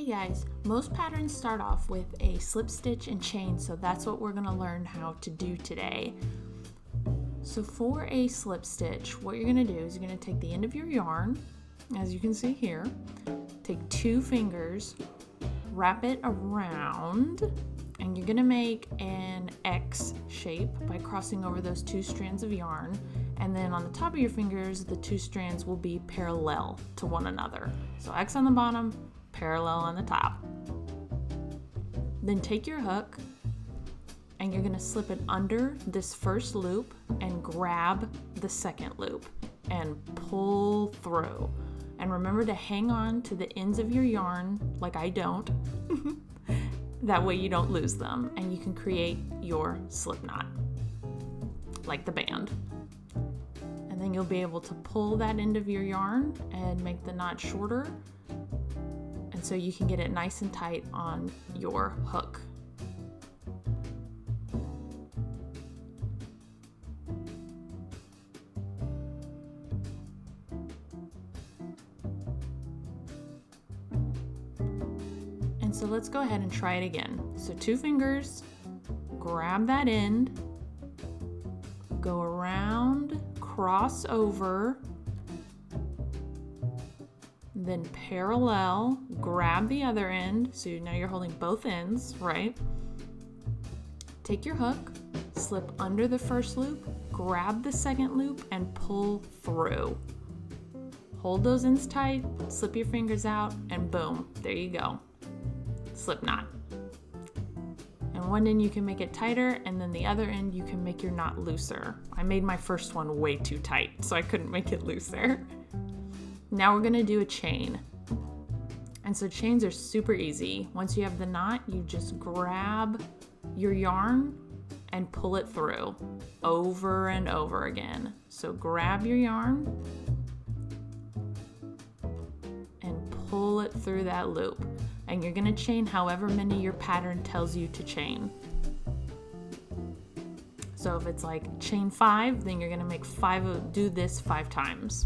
Hey guys, most patterns start off with a slip stitch and chain, so that's what we're going to learn how to do today. So for a slip stitch, what you're going to do is you're going to take the end of your yarn, as you can see here, take 2 fingers, wrap it around, and you're going to make an X shape by crossing over those 2 strands of yarn, and then on the top of your fingers, the 2 strands will be parallel to one another. So X on the bottom, parallel on the top. Then take your hook and you're going to slip it under this first loop and grab the second loop and pull through. And remember to hang on to the ends of your yarn like I don't. That way you don't lose them and you can create your slip knot like the band. And then you'll be able to pull that end of your yarn and make the knot shorter, and so you can get it nice and tight on your hook. And so let's go ahead and try it again. So 2 fingers, grab that end, go around, cross over, then parallel, grab the other end, so now you're holding both ends, right? Take your hook, slip under the first loop, grab the second loop, and pull through. Hold those ends tight, slip your fingers out, and boom, there you go. Slip knot. And one end you can make it tighter, and then the other end you can make your knot looser. I made my first one way too tight, so I couldn't make it looser. Now we're gonna do a chain. And so chains are super easy. Once you have the knot, you just grab your yarn and pull it through over and over again. So grab your yarn and pull it through that loop. And you're gonna chain however many your pattern tells you to chain. So if it's like chain 5, then you're gonna make 5, do this 5 times.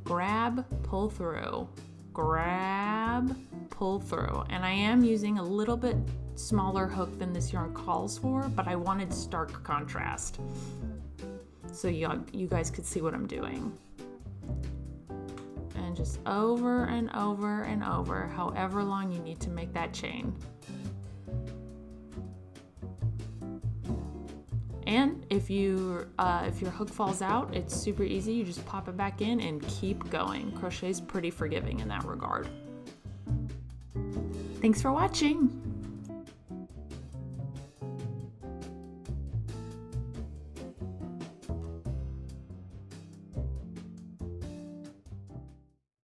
Grab, pull through, grab, pull through. And I am using a little bit smaller hook than this yarn calls for, but I wanted stark contrast so you guys could see what I'm doing. And just over and over and over, however long you need to make that chain. And if your hook falls out, it's super easy. You just pop it back in and keep going. Crochet is pretty forgiving in that regard. Thanks for watching.